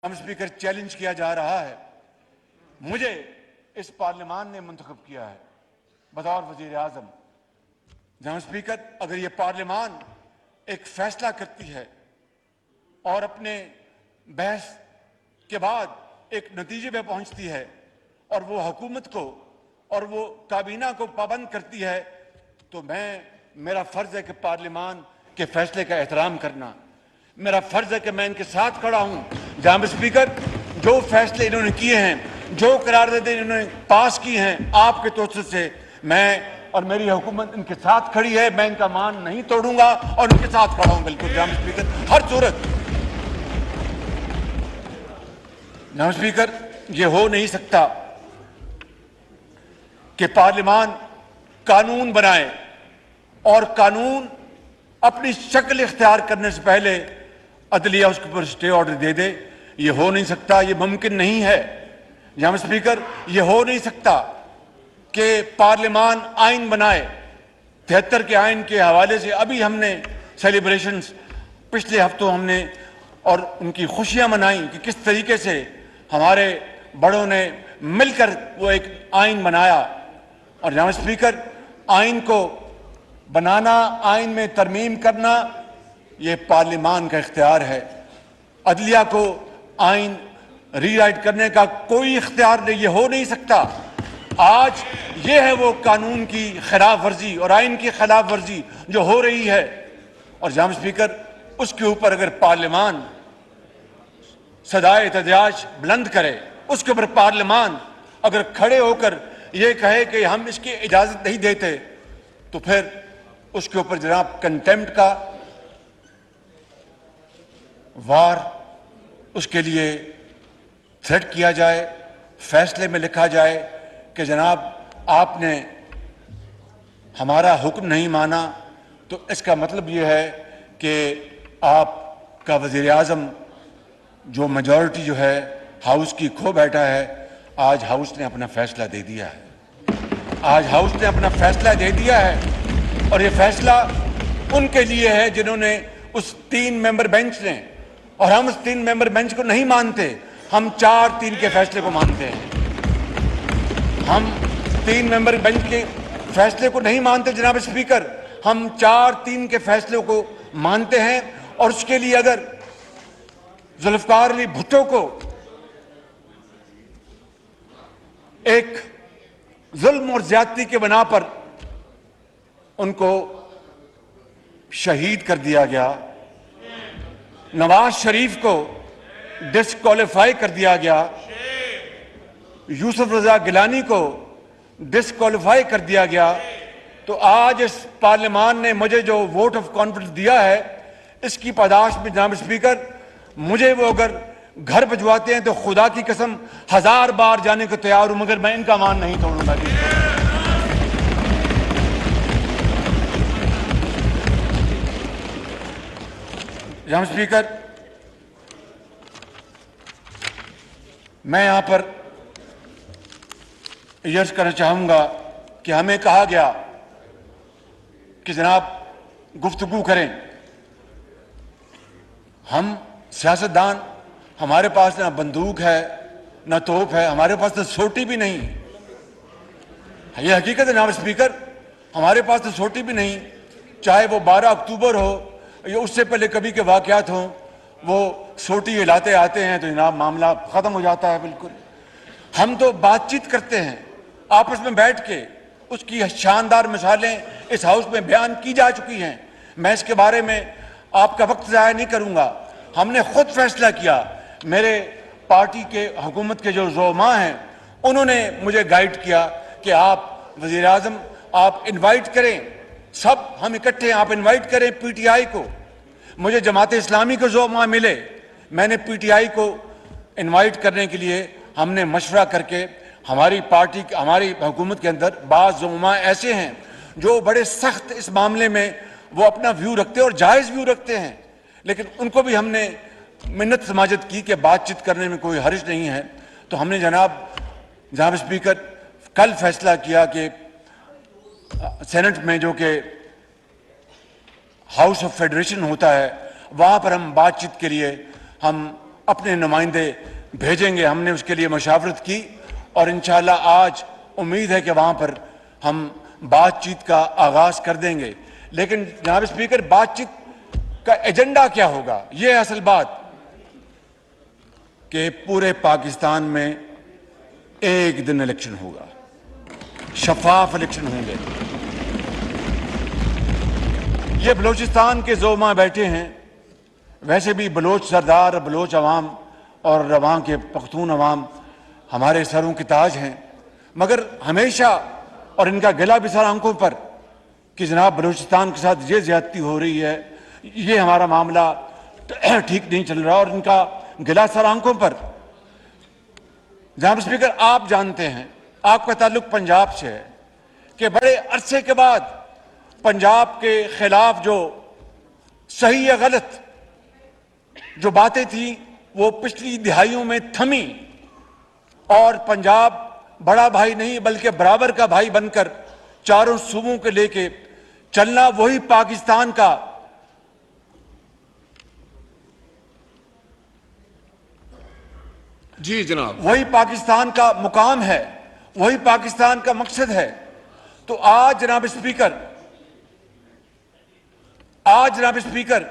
हम speaker challenge किया जा रहा है। मुझे इस पार्लियामान ने मुंतखब किया है बतौर वजीर आजम। जनाब स्पीकर, अगर ये पार्लियामान एक फैसला करती है और अपने बहस के बाद एक नतीजे पे पहुंचती है और वो हुकूमत को और वो काबीना को पाबंद करती है, तो मेरा फर्ज है कि पार्लियामान के फैसले का एहतराम करना। मेरा फर्ज है कि मैं इनके साथ खड़ा हूं। जनाब स्पीकर, जो फैसले इन्होंने किए हैं, जो करारदादें इन्होंने पास की हैं, आपके तोसर से मैं और मेरी हुकूमत इनके साथ खड़ी है। मैं इनका मान नहीं तोड़ूंगा और इनके साथ खड़ा हूं। बिल्कुल जनाब स्पीकर, हर सूरत। जनाब स्पीकर, यह हो नहीं सकता कि पार्लियामान कानून बनाए और कानून अपनी शक्ल इख्तियार करने से पहले अदलिया उसके ऊपर स्टे ऑर्डर दे दे। यह हो नहीं सकता, यह मुमकिन नहीं है। जनाब स्पीकर, यह हो नहीं सकता कि पार्लियामान आइन बनाए। 73 के आइन के हवाले से अभी हमने सेलिब्रेशंस पिछले हफ्तों हमने और उनकी खुशियां मनाई कि किस तरीके से हमारे बड़ों ने मिलकर वो एक आइन बनाया। और जनाब स्पीकर, आइन को बनाना, आइन में तरमीम करना, ये पार्लियामान का इख्तियार है। अदलिया को आइन रीराइट करने का कोई इख्तियार नहीं, ये हो नहीं सकता। आज ये है वो कानून की खिलाफ वर्जी और आइन की खिलाफ वर्जी जो हो रही है। और जनाब स्पीकर, उसके ऊपर अगर पार्लियामान सदाए एहतजाज बुलंद करे, उसके ऊपर पार्लियामान अगर खड़े होकर ये कहे कि हम इसकी इजाजत नहीं देते, तो फिर उसके ऊपर जनाब कंटेम्प्ट का वार उसके लिए थ्रेट किया जाए, फैसले में लिखा जाए कि जनाब आपने हमारा हुक्म नहीं माना, तो इसका मतलब यह है कि आपका वजीर आजम जो मेजॉरिटी जो है हाउस की खो बैठा है। आज हाउस ने अपना फैसला दे दिया है। आज हाउस ने अपना फैसला दे दिया है और ये फैसला उनके लिए है जिन्होंने उस 3 मेंबर बेंच ने, और हम उस 3 मेंबर बेंच को नहीं मानते, हम 4-3 के फैसले को मानते हैं। हम 3 मेंबर बेंच के फैसले को नहीं मानते जनाब स्पीकर, हम 4-3 के फैसले को मानते हैं। और उसके लिए अगर जुल्फकार अली भुट्टो को एक जुल्म और ज्यादती के बना पर उनको शहीद कर दिया गया, नवाज शरीफ को डिस्क्वालीफाई कर दिया गया, यूसुफ रजा गिलानी को डिस्क्वालीफाई कर दिया गया, तो आज इस पार्लियामान ने मुझे जो वोट ऑफ कॉन्फिडेंस दिया है, इसकी पादाश में जनाब स्पीकर, मुझे वो अगर घर भिजवाते हैं तो खुदा की कसम 1000 बार जाने को तैयार हूं, मगर मैं इनका मान नहीं तोड़ूंगा। जनाब स्पीकर, मैं यहां पर यर्ज करना चाहूंगा कि हमें कहा गया कि जनाब गुफ्तगू करें। हम सियासतदान, हमारे पास ना बंदूक है ना तोप है, हमारे पास तो सोटी भी नहीं। यह हकीकत है जनाब स्पीकर, हमारे पास तो सोटी भी नहीं। चाहे वो 12 अक्टूबर हो या उससे पहले कभी के वाकयात हों, वो सोटी हिलाते आते हैं तो जनाब मामला खत्म हो जाता है। बिल्कुल हम तो बातचीत करते हैं आपस में बैठ के, उसकी शानदार मिसालें इस हाउस में बयान की जा चुकी हैं। मैं इसके बारे में आपका वक्त ज़ाया नहीं करूंगा। हमने खुद फैसला किया, मेरे पार्टी के हुकूमत के जो ज़ोमा हैं उन्होंने मुझे गाइड किया कि आप वज़ीर आज़म आप इनवाइट करें, सब हम इकट्ठे हैं, आप इनवाइट करें पीटीआई को। मुझे जमात इस्लामी के ज़ोमा मिले, मैंने पीटीआई को इनवाइट करने के लिए हमने मशवरा करके, हमारी पार्टी हमारी हुकूमत के अंदर बाज़ ज़ोमा ऐसे हैं जो बड़े सख्त इस मामले में वो अपना व्यू रखते हैं और जायज़ व्यू रखते हैं, लेकिन उनको भी हमने मिन्नत समाजत की कि बातचीत करने में कोई हर्ज नहीं है। तो हमने जनाब स्पीकर कल फैसला किया कि सेनेट में जो कि हाउस ऑफ फेडरेशन होता है, वहां पर हम बातचीत के लिए हम अपने नुमाइंदे भेजेंगे। हमने उसके लिए मशावरत की और इंशाअल्लाह आज उम्मीद है कि वहां पर हम बातचीत का आगाज कर देंगे। लेकिन जनाब स्पीकर, बातचीत का एजेंडा क्या होगा, यह है असल बात, कि पूरे पाकिस्तान में एक दिन इलेक्शन होगा, शफाफ इलेक्शन होंगे। ये बलूचिस्तान के जोमा बैठे हैं, वैसे भी बलोच सरदार, बलोच अवाम और वहाँ के पख्तून अवाम हमारे सरों के ताज हैं, मगर हमेशा और इनका गिला भी सर आंखों पर कि जनाब बलूचिस्तान के साथ ये ज्यादती हो रही है, ये हमारा मामला ठीक नहीं चल रहा, और इनका गिला सर आंखों पर। जनाब स्पीकर, आप जानते हैं, आपका ताल्लुक पंजाब से है, कि बड़े अरसे के बाद पंजाब के खिलाफ जो सही या गलत जो बातें थी वो पिछली दिहाइयों में थमी, और पंजाब बड़ा भाई नहीं बल्कि बराबर का भाई बनकर चारों सूबों के लेके चलना, वही पाकिस्तान का जी जनाब, वही पाकिस्तान का मुकाम है, वही पाकिस्तान का मकसद है। तो आज जनाब स्पीकर,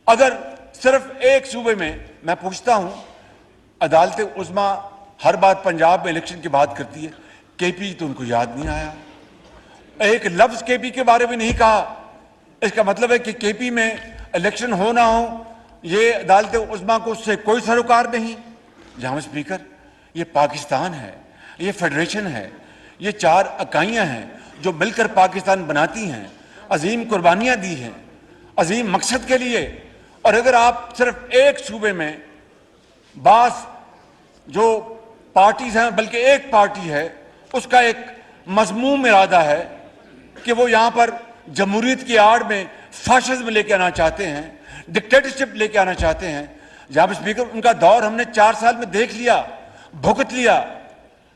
अगर सिर्फ एक सूबे में, मैं पूछता हूं, अदालत उज़्मा हर बात पंजाब में इलेक्शन की बात करती है, केपी तो उनको याद नहीं आया, एक लफ्ज केपी के बारे में नहीं कहा। इसका मतलब है कि केपी में इलेक्शन हो ना हो, ये अदालत उज़्मा को उससे कोई सरोकार नहीं। जहां स्पीकर, ये पाकिस्तान है, ये फेडरेशन है, ये चार इकाइयां हैं जो मिलकर पाकिस्तान बनाती हैं, अजीम कुर्बानियां दी हैं अजीम मकसद के लिए। और अगर आप सिर्फ एक सूबे में बास जो पार्टीज हैं, बल्कि एक पार्टी है, उसका एक मजमूम इरादा है कि वो यहां पर जमहूरियत की आड़ में फाशिज्म लेके आना चाहते हैं, डिक्टेटरशिप लेके आना चाहते हैं। जनाब स्पीकर, उनका दौर हमने 4 साल में देख लिया, भुगत लिया,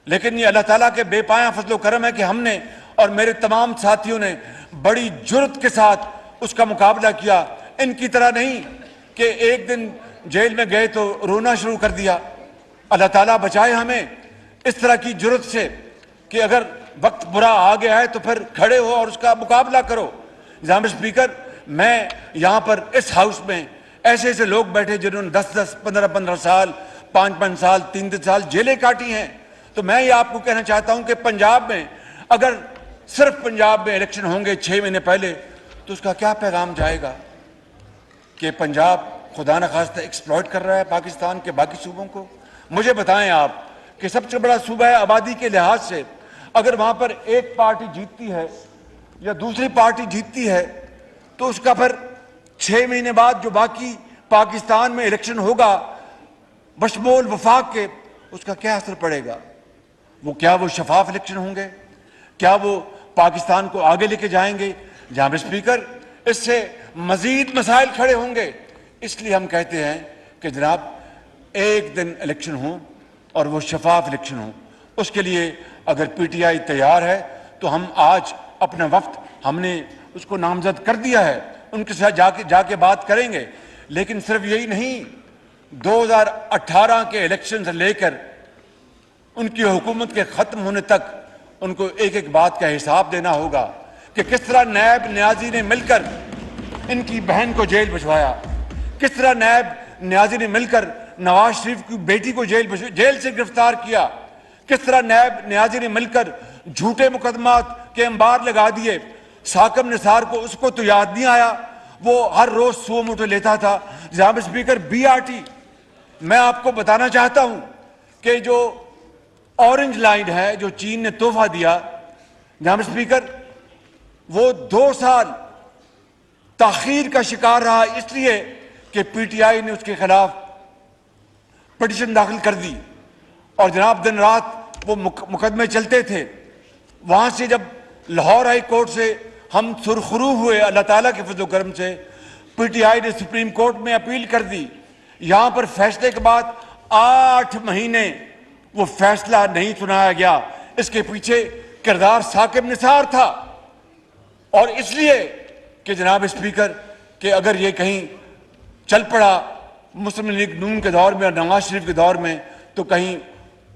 लेकिन ये अल्लाह ताला के बेपाया फजलो करम है कि हमने और मेरे तमाम साथियों ने बड़ी जुर्रत के साथ उसका मुकाबला किया। इनकी तरह नहीं कि एक दिन जेल में गए तो रोना शुरू कर दिया। अल्लाह ताला बचाए हमें इस तरह की जुर्रत से कि अगर वक्त बुरा आ गया है तो फिर खड़े हो और उसका मुकाबला करो। जनाब स्पीकर, मैं यहां पर इस हाउस में ऐसे ऐसे लोग बैठे जिन्होंने 10-10, 15-15 साल, 5-5 साल, 3-3 साल जेलें काटी हैं। तो मैं ये आपको कहना चाहता हूं कि पंजाब में अगर सिर्फ पंजाब में इलेक्शन होंगे 6 महीने पहले, तो उसका क्या पैगाम जाएगा कि पंजाब खुदा न खास्ता एक्सप्लॉइट कर रहा है पाकिस्तान के बाकी सूबों को। मुझे बताएं आप कि सबसे बड़ा सूबा है आबादी के लिहाज से, अगर वहां पर एक पार्टी जीतती है या दूसरी पार्टी जीतती है, तो उसका फिर 6 महीने बाद जो बाकी पाकिस्तान में इलेक्शन होगा बशमोल वफाक के, उसका क्या असर पड़ेगा? क्या वो शफाफ इलेक्शन होंगे? क्या वो पाकिस्तान को आगे लेके जाएंगे? जनाब स्पीकर, इससे मजीद मसाइल खड़े होंगे। इसलिए हम कहते हैं कि जनाब एक दिन इलेक्शन हो और वो शफाफ इलेक्शन हो। उसके लिए अगर पीटीआई तैयार है तो हम आज अपना वक्त, हमने उसको नामजद कर दिया है, उनके साथ जाके बात करेंगे। लेकिन सिर्फ यही नहीं, 2018 के इलेक्शन से लेकर उनकी हुकूमत के खत्म होने तक उनको एक एक बात का हिसाब देना होगा कि किस तरह नायब न्याजी ने मिलकर इनकी बहन को जेल भिजवाया, किस तरह नायब न्याजी ने मिलकर नवाज शरीफ की बेटी को जेल से गिरफ्तार किया, किस तरह नायब न्याजी ने मिलकर झूठे मुकदमात के अंबार लगा दिए। साकिब निसार को, उसको तो याद नहीं आया, वो हर रोज 100 मुठे लेता था। जनाब स्पीकर, बीआरटी, मैं आपको बताना चाहता हूं कि जो ऑरेंज लाइन है जो चीन ने तोहफा दिया, जनाब स्पीकर, वो 2 साल ताखीर का शिकार रहा, इसलिए कि पीटीआई ने उसके खिलाफ पिटीशन दाखिल कर दी। और जनाब दिन रात वो मुकदमे चलते थे। वहां से जब लाहौर हाई कोर्ट से हम सुरखरू हुए, अल्लाह ताला के फजल करम से, पीटीआई ने सुप्रीम कोर्ट में अपील कर दी। यहां पर फैसले के बाद 8 महीने वो फैसला नहीं सुनाया गया। इसके पीछे किरदार साकिब निसार था। और इसलिए कि जनाब स्पीकर, कि अगर ये कहीं चल पड़ा मुस्लिम लीग नून के दौर में और नवाज शरीफ के दौर में तो कहीं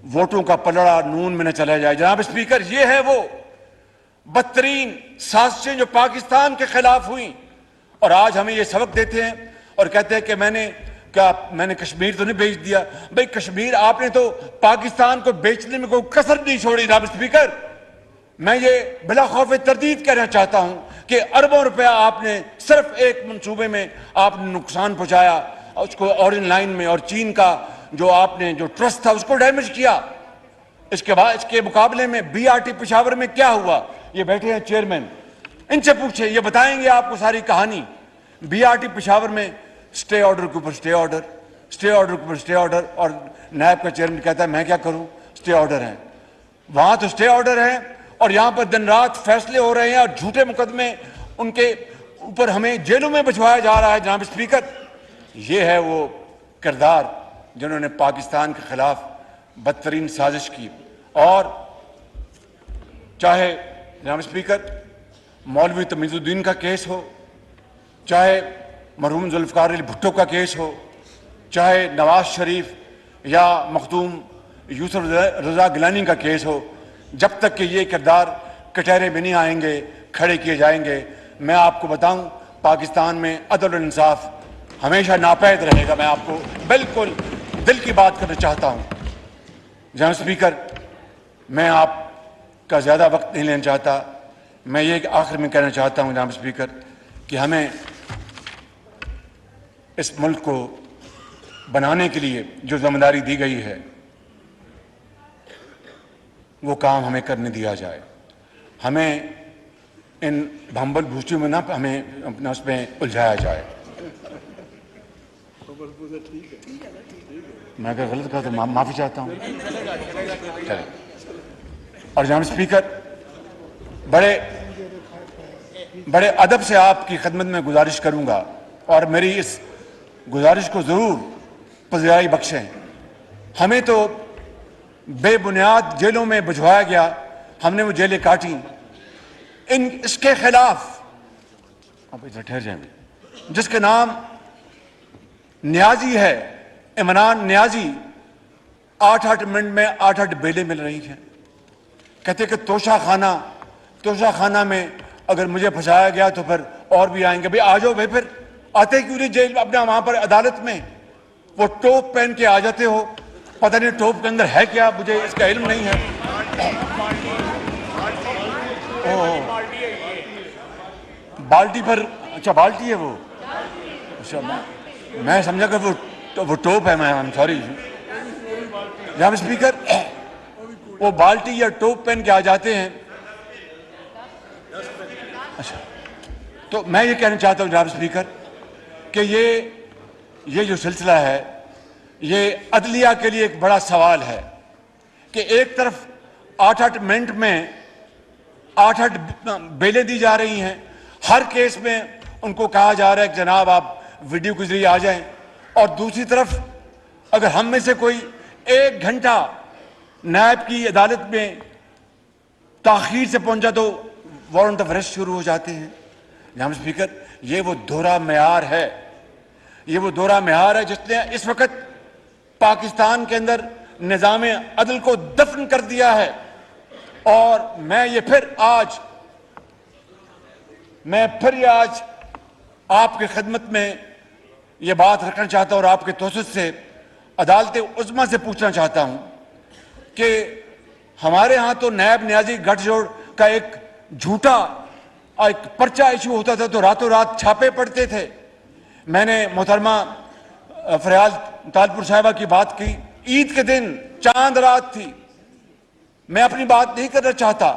वोटों का पलड़ा नून में न चला जाए। जनाब स्पीकर, ये है वो बदतरीन साजिशें जो पाकिस्तान के खिलाफ हुई, और आज हमें ये सबक देते हैं और कहते हैं कि मैंने कश्मीर तो नहीं बेच दिया। भाई कश्मीर आपने तो पाकिस्तान को बेचने में कोई कसर नहीं छोड़ी। जनाब स्पीकर, मैं ये बिला खौफ तरदीद कहना चाहता हूं कि अरबों रुपया आपने सिर्फ एक मंसूबे में आपने नुकसान पहुंचाया, उसको ऑरेंज लाइन में, और चीन का जो आपने जो ट्रस्ट था उसको डैमेज किया। इसके बाद इसके मुकाबले में बीआरटी पेशावर में क्या हुआ? ये बैठे हैं चेयरमैन, इनसे पूछे, ये बताएंगे आपको सारी कहानी। बीआरटी पेशावर में स्टे ऑर्डर के ऊपर स्टे ऑर्डर, स्टे ऑर्डर के ऊपर स्टे ऑर्डर, और नायब का चेयरमैन कहता है मैं क्या करूं, स्टे ऑर्डर है। वहां तो स्टे ऑर्डर है और यहां पर दिन रात फैसले हो रहे हैं और झूठे मुकदमे उनके ऊपर हमें जेलों में भिजवाया जा रहा है। जनाब स्पीकर, ये है वो किरदार जिन्होंने पाकिस्तान के खिलाफ बदतरीन साजिश की। और चाहे जनाब स्पीकर मौलवी तमीजुद्दीन का केस हो, चाहे मरहूम जुल्फ़िकार अली भुट्टो का केस हो, चाहे नवाज शरीफ या मखदूम यूसुफ रजा गिलानी का केस हो, जब तक कि ये किरदार कटहरे में नहीं आएंगे, खड़े किए जाएंगे, मैं आपको बताऊं पाकिस्तान में अदल और इंसाफ हमेशा नापैद रहेगा। मैं आपको बिल्कुल दिल की बात करना चाहता हूं। जनाब स्पीकर, मैं आपका ज़्यादा वक्त नहीं लेना चाहता। मैं ये आखिर में कहना चाहता हूं जनाब स्पीकर कि हमें इस मुल्क को बनाने के लिए जो जिम्मेदारी दी गई है वो काम हमें करने दिया जाए। हमें इन भंबल भूसियों में ना हमें अपना उसमें उलझाया जाए। मैं अगर गलत कहा तो माफी चाहता हूं। चले। और जनाब स्पीकर, बड़े अदब से आपकी खिदमत में गुजारिश करूंगा और मेरी इस गुजारिश को जरूर पज़िराई बख्शें। हमें तो बेबुनियाद जेलों में भिजवाया गया, हमने वो जेलें काटी। इसके खिलाफ अब इधर ठहर जाए, जिसके नाम न्याजी है, इमरान न्याजी, 8-8 मिनट में 8-8 बेलें मिल रही हैं। कहते कि तोशा खाना में अगर मुझे फंसाया गया तो फिर और भी आएंगे। भाई आ जाओ भाई, फिर आते क्यों नहीं जेल अपना वहां पर अदालत में? वो टोप पहन के आ जाते हो, पता नहीं टोप के अंदर है क्या, मुझे इसका इल्म नहीं है। बाल्टी पर, अच्छा बाल्टी है वो, अच्छा मैं समझा कि वो टोप है। मैं सॉरी जनाब स्पीकर, वो बाल्टी या टोप पहन के आ जाते हैं। अच्छा, तो मैं ये कहना चाहता हूं जनाब स्पीकर कि ये जो सिलसिला है ये अदलिया के लिए एक बड़ा सवाल है कि एक तरफ 8-8 मिनट में 8-8 बेलें दी जा रही हैं। हर केस में उनको कहा जा रहा है कि जनाब आप वीडियो के जरिए आ जाएं, और दूसरी तरफ अगर हम में से कोई 1 घंटा नायब की अदालत में ताखीर से पहुंचा तो वारंट ऑफ अरेस्ट शुरू हो जाते हैं। जनाब स्पीकर, ये वो दोहरा मेयार है, ये वो दोहरा मेयार है जिसने इस वक्त पाकिस्तान के अंदर निजाम अदल को दफन कर दिया है। और मैं फिर आज आपकी खिदमत में ये बात रखना चाहता हूं और आपके तोसत से अदालत उज़्मा से पूछना चाहता हूं कि हमारे यहां तो नायब न्याजी गठजोड़ का एक झूठा एक पर्चा इशू होता था तो रातों रात छापे पड़ते थे। मैंने मोहतरमा फरियाल तालपुर साहिबा की बात की, ईद के दिन चांद रात थी। मैं अपनी बात नहीं करना चाहता,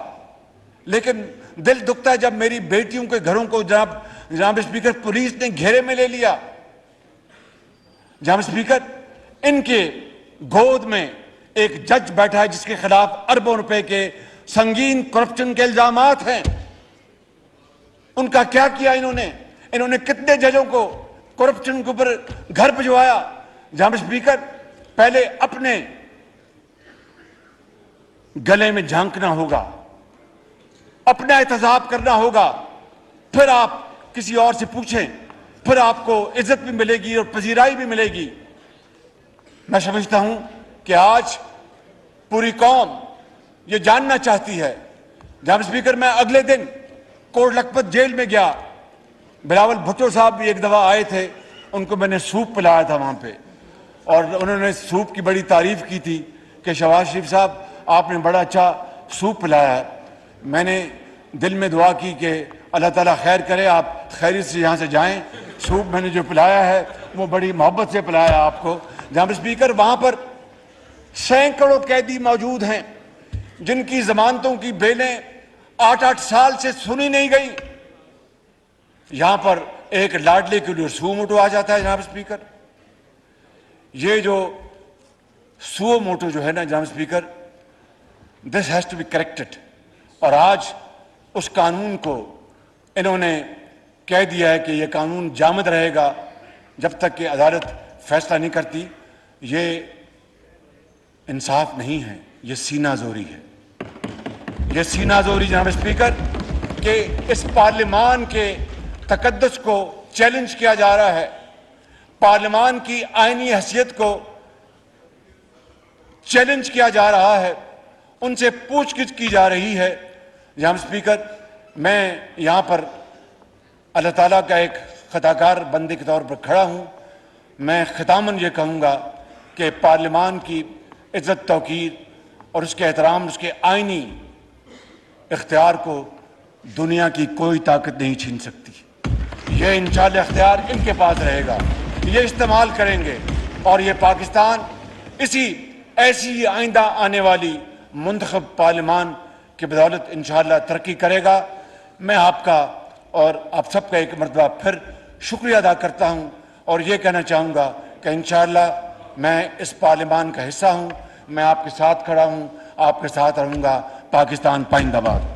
लेकिन दिल दुखता है जब मेरी बेटियों के घरों को जनाब स्पीकर पुलिस ने घेरे में ले लिया। जनाब स्पीकर, इनके गोद में एक जज बैठा है जिसके खिलाफ अरबों रुपए के संगीन करप्शन के इल्जामात हैं। उनका क्या किया इन्होंने कितने जजों को करप्शन के ऊपर घर भिजवाया। जनाब स्पीकर, पहले अपने गले में झांकना होगा, अपना एहतसाब करना होगा, फिर आप किसी और से पूछें फिर आपको इज्जत भी मिलेगी और पजीराई भी मिलेगी। मैं समझता हूं कि आज पूरी कौम ये जानना चाहती है। जनाब स्पीकर, मैं अगले दिन कोट लखपत जेल में गया। बिलावल भुट्टो साहब भी एक दफा आए थे, उनको मैंने सूप पिलाया था वहां पे, और उन्होंने सूप की बड़ी तारीफ की थी कि शहबाज शरीफ साहब आपने बड़ा अच्छा सूप पिलाया है। मैंने दिल में दुआ की कि अल्लाह ताला खैर करे, आप खैरियत से यहाँ से जाएं। सूप मैंने जो पिलाया है वो बड़ी मोहब्बत से पिलाया आपको। जनाब स्पीकर, वहां पर सैकड़ों कैदी मौजूद हैं जिनकी जमानतों की बेलें 8-8 साल से सुनी नहीं गई। यहां पर एक लाडले के लिए सुओ मोटो आ जाता है। जनाब स्पीकर, ये जो सुओ मोटो जो है ना जनाब speaker, this has to be corrected. और आज उस कानून को इन्होंने कह दिया है कि यह कानून जामद रहेगा जब तक कि अदालत फैसला नहीं करती। ये इंसाफ नहीं है, ये सीनाजोरी है। ये सीनाजोरी जनाब स्पीकर कि इस पार्लियामान के तकद्दुस को चैलेंज किया जा रहा है, पार्लियामान की आईनी हैसियत को चैलेंज किया जा रहा है, उनसे पूछगिछ की जा रही है। जनाब स्पीकर, मैं यहां पर अल्लाह ताला का एक खताकार बंदे के तौर पर खड़ा हूं। मैं खितामन ये कहूंगा कि पार्लियामान की इज्जत तौकीर और उसके एहतराम, उसके आईनी इख्तियार को दुनिया की कोई ताकत नहीं छीन सकती। ये इंशाअल्लाह इख्तियार इनके पास रहेगा, ये इस्तेमाल करेंगे और ये पाकिस्तान इसी ऐसी आइंदा आने वाली मुंतखब पार्लियामान की बदौलत इंशाअल्लाह तरक्की करेगा। मैं आपका और आप सबका एक मरतबा फिर शुक्रिया अदा करता हूं और ये कहना चाहूँगा कि इंशाअल्लाह मैं इस पार्लियामान का हिस्सा हूं, मैं आपके साथ खड़ा हूं, आपके साथ रहूँगा। पाकिस्तान पाइंदाबाद।